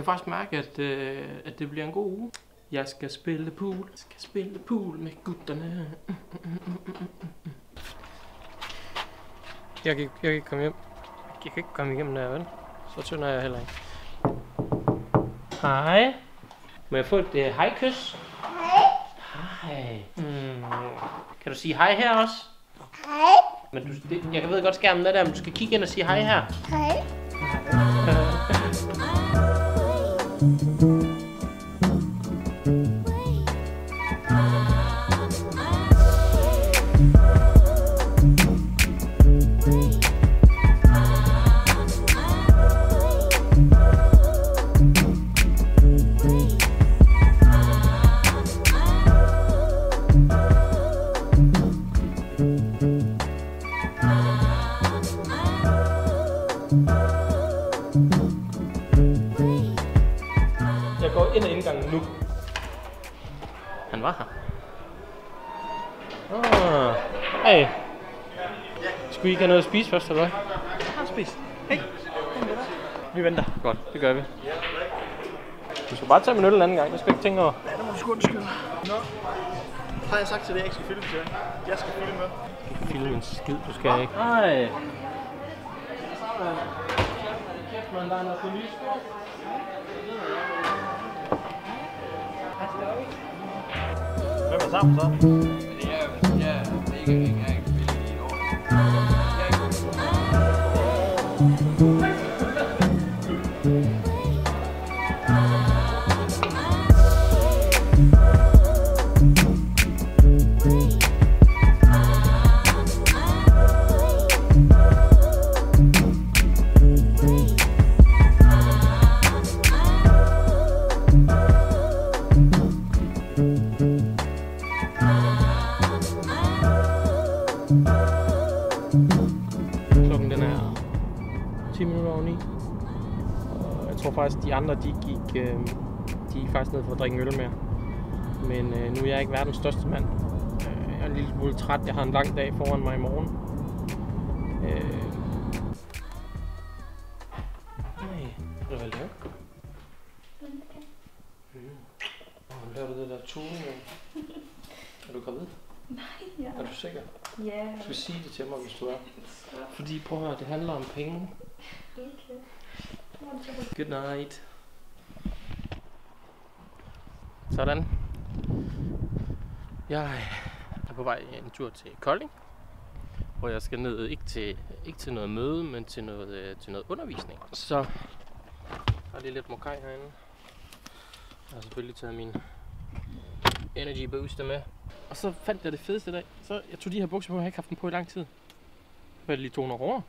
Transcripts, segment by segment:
kan faktisk mærke, at det bliver en god uge. Jeg skal spille pool med gutterne. Jeg kan ikke komme hjem. Jeg kan ikke komme igennem der, vel? Så tynder jeg heller ikke. Hej. Må jeg få et hej-kys? Hej. Kan du sige hej her også? Hej. Men jeg ved godt skærmen er der, men du skal kigge ind og sige hej her. Hej. Jeg går ind ad indgangen nu. Han var her. Hey. Skal vi ikke have noget at spise først, eller hvad? Jeg har spist. Hey. Vi venter. Godt, det gør vi. Du skal bare tage min øl en anden gang, det skal ikke tænke over. Ja, det må du sgu undskylde. Nå. Har jeg sagt til dig, at jeg ikke skal filme til jer? Jeg skal filme. Du skal filme en skid, du skal ikke. Nej. Hvem er sammen så? Klokken den er 10 minutter over 9. Og jeg tror faktisk, de andre de gik faktisk ned for at drikke en øl mere. Men nu er jeg ikke verdens største mand. Jeg er en lille smule træt. Jeg har en lang dag foran mig i morgen. Hvad laver du? Hvor laver du det der tone? Er du gravid? Nej, ja. Er du sikker? Ja. Du skal sige det til mig, hvis du er. Fordi prøv at høre, det handler om penge. Okay. Good night. Sådan. Jeg er på vej en tur til Kolding, hvor jeg skal ned ikke til noget møde, men til noget undervisning. Så har jeg lidt mokai herinde. Jeg har selvfølgelig taget min energy booster med. Og så fandt jeg det fedeste i dag. Så jeg tog de her bukser på, jeg har ikke haft dem på i lang tid. Så er det lige 200 kroner.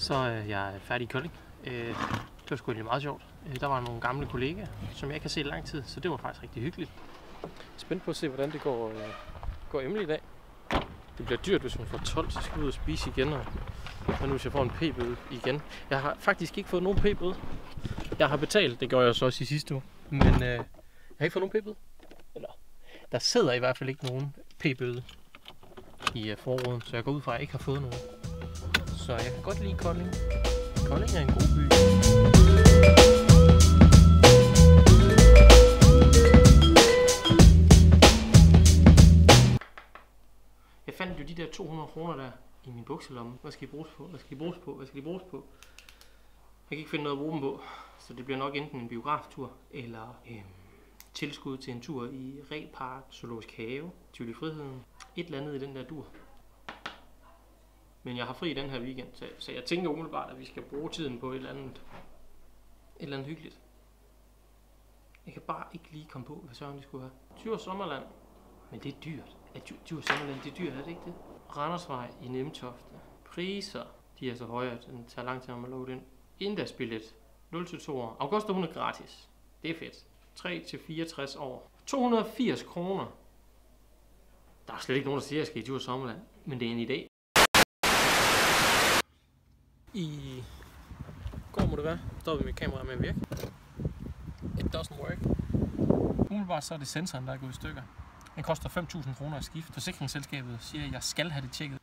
Så jeg er færdig i Kolding. Det var sgu egentlig meget sjovt. Der var nogle gamle kollegaer, som jeg ikke har set i lang tid, så det var faktisk rigtig hyggeligt. Spændt på at se, hvordan det går Emily i dag. Det bliver dyrt, hvis hun får 12, så skal vi ud og spise igen, og nu hvis jeg får en p-bøde igen. Jeg har faktisk ikke fået nogen p-bøde. Jeg har betalt, det gjorde jeg så også i sidste uge, men jeg har ikke fået nogen p-bøde. Eller, der sidder i hvert fald ikke nogen p-bøde i forråden, så jeg går ud fra, at jeg ikke har fået nogen. Så jeg kan godt lide Kolding. Kolding er en god by. fandt jo de der 200 kroner der i min bukselomme. Hvad skal de bruges på? Hvad skal de bruges på? Hvad skal de bruges på? Jeg kan ikke finde noget at bruge dem på, så det bliver nok enten en biograftur eller tilskud til en tur i Repark, Zoologisk Have, Tivoli Friheden. Et eller andet i den der dur. Men jeg har fri den her weekend, så jeg tænker umiddelbart, at vi skal bruge tiden på et eller andet hyggeligt. Jeg kan bare ikke lige komme på, hvad søren vi skulle have. Djurs Sommerland. Men det er dyrt. Djurs Sommerland, det er dyrt, er det ikke det? Randersvej i Nimtofte. Priser, de er så høje, at den tager lang tid om at love den. Indagsbillet, 0-2 år. Augusta, hun er gratis. Det er fedt. 3-64 år. 280 kroner. Der er slet ikke nogen, der siger, at jeg skal i Djurs Sommerland. Men det er en idé. I går må det være, stoppede mit kamera med at virke. It doesn't work. Umiddelbart så er det sensoren, der er gået i stykker. Den koster 5.000 kroner at skifte. Forsikringsselskabet siger, at jeg skal have det tjekket.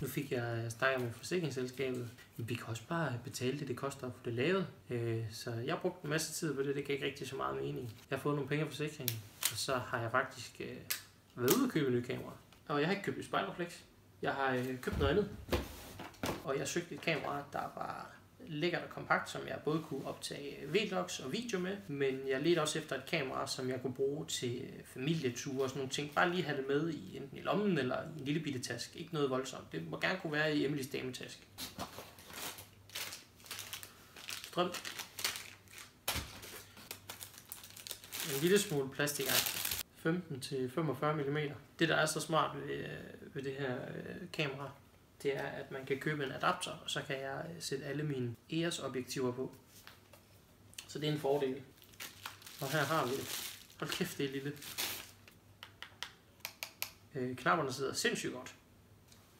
Nu fik jeg snakket med forsikringsselskabet. Vi kan også bare betale det koster at få det lavet. Så jeg har brugt en masse tid på det. Det kan ikke rigtig så meget mening. Jeg har fået nogle penge af forsikringen, og så har jeg faktisk været ude og købe nye kameraer. Og jeg har ikke købt et spejlrefleks. Jeg har købt noget andet. Og jeg søgte et kamera, der var lækkert og kompakt, som jeg både kunne optage vlogs og video med. Men jeg ledte også efter et kamera, som jeg kunne bruge til familieture og sådan nogle ting. Bare lige have det med i enten i lommen eller i en lille bitte taske. Ikke noget voldsomt. Det må gerne kunne være i Emilys dametaske. Strøm. En lille smule plastik. 15-45 mm. Det der er så smart ved det her kamera, det er at man kan købe en adapter, og så kan jeg sætte alle mine EOS objektiver på. Så det er en fordel. Og her har vi det. Hold kæft, det er lille. Knapperne sidder sindssygt godt.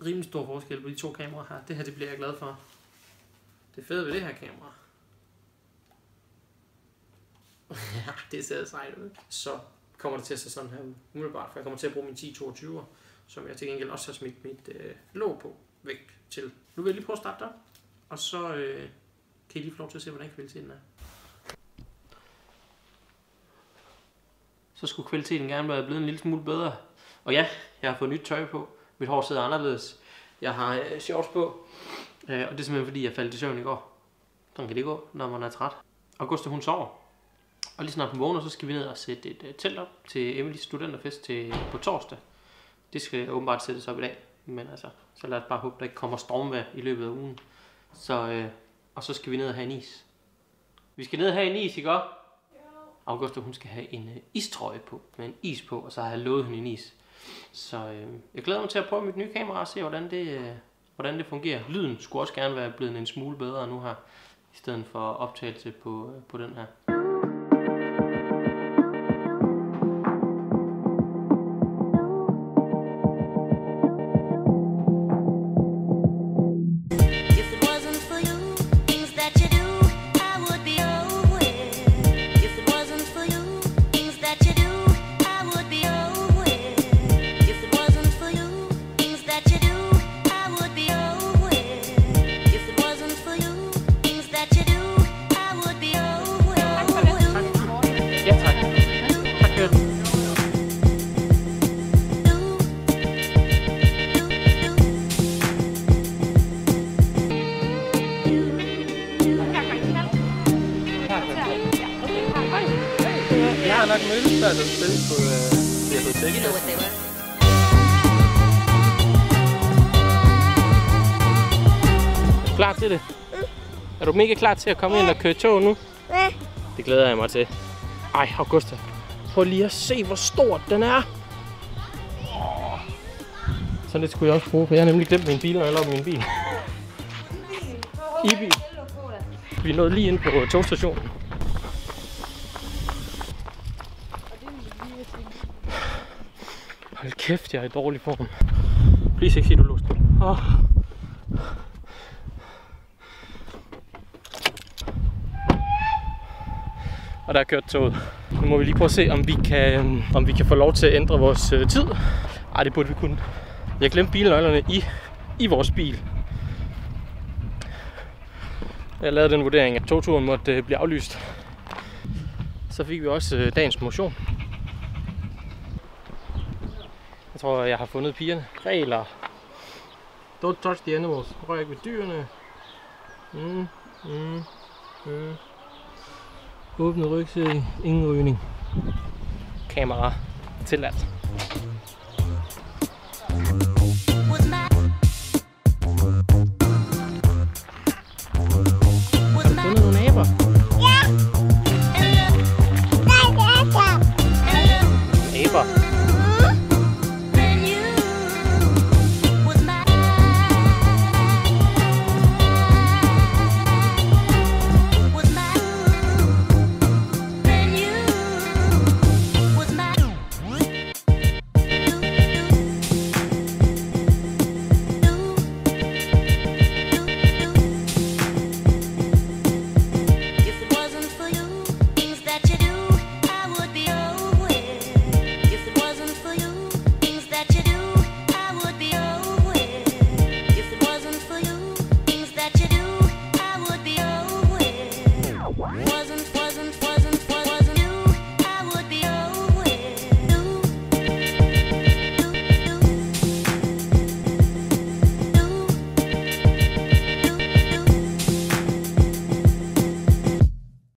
Rimelig stor forskel på de to kameraer her. Det her det bliver jeg glad for. Det fede ved det her kamera. Ja, det ser sejt ud. Så kommer det til at se sådan her ud, umiddelbart, for jeg kommer til at bruge min 10-22'er, som jeg til gengæld også har smidt mit låg på væk til. Nu vil jeg lige prøve at starte der, og så kan I lige få lov til at se, hvordan kvaliteten er. Så skulle kvaliteten gerne være blevet en lille smule bedre. Og ja, jeg har fået nyt tøj på. Mit hår sidder anderledes. Jeg har shorts på, og det er simpelthen fordi, jeg faldt i søvn i går. Sådan kan det gå, når man er træt. Augusta, hun sover. Og lige snart hun vågner, så skal vi ned og sætte et telt op til Emilys studenterfest på torsdag. Det skal åbenbart sættes op i dag, men altså, så lad os bare håbe, der ikke kommer stormvejr i løbet af ugen. Så, og så skal vi ned og have en is. Vi skal ned og have en is, ikke også? Augusta, hun skal have en istrøje på, med en is på, og så har jeg lovet hende en is. Så jeg glæder mig til at prøve mit nye kamera og se, hvordan det fungerer. Lyden skulle også gerne være blevet en smule bedre nu her, i stedet for optagelse på den her. Jeg har nok mødt der spil på biblioteket. Klar til det? Er du mega klar til at komme ind og køre tog nu? Ja. Det glæder jeg mig til. Ej, Augusta. Prøv lige at se, hvor stort den er. Sådan lidt skulle jeg også bruge, for jeg har nemlig glemt min bil, når jeg lå min bil. I-bil. Vi nåede lige ind på togstationen. Hold kæft, jeg er i dårlig form. Please ikke sige, du låste det. Og der er kørt toget. Nu må vi lige prøve at se, om vi kan få lov til at ændre vores tid. Ej, det burde vi kunne. Jeg glemte bilnøglerne i vores bil. Jeg lavede den vurdering, at togturen måtte blive aflyst. Så fik vi også dagens motion. Jeg tror, jeg har fundet pigerne. Regler. Don't touch the animals. Rør ikke ved dyrene. Åbne rygsæk. Ingen rygning. Kamera tilladt.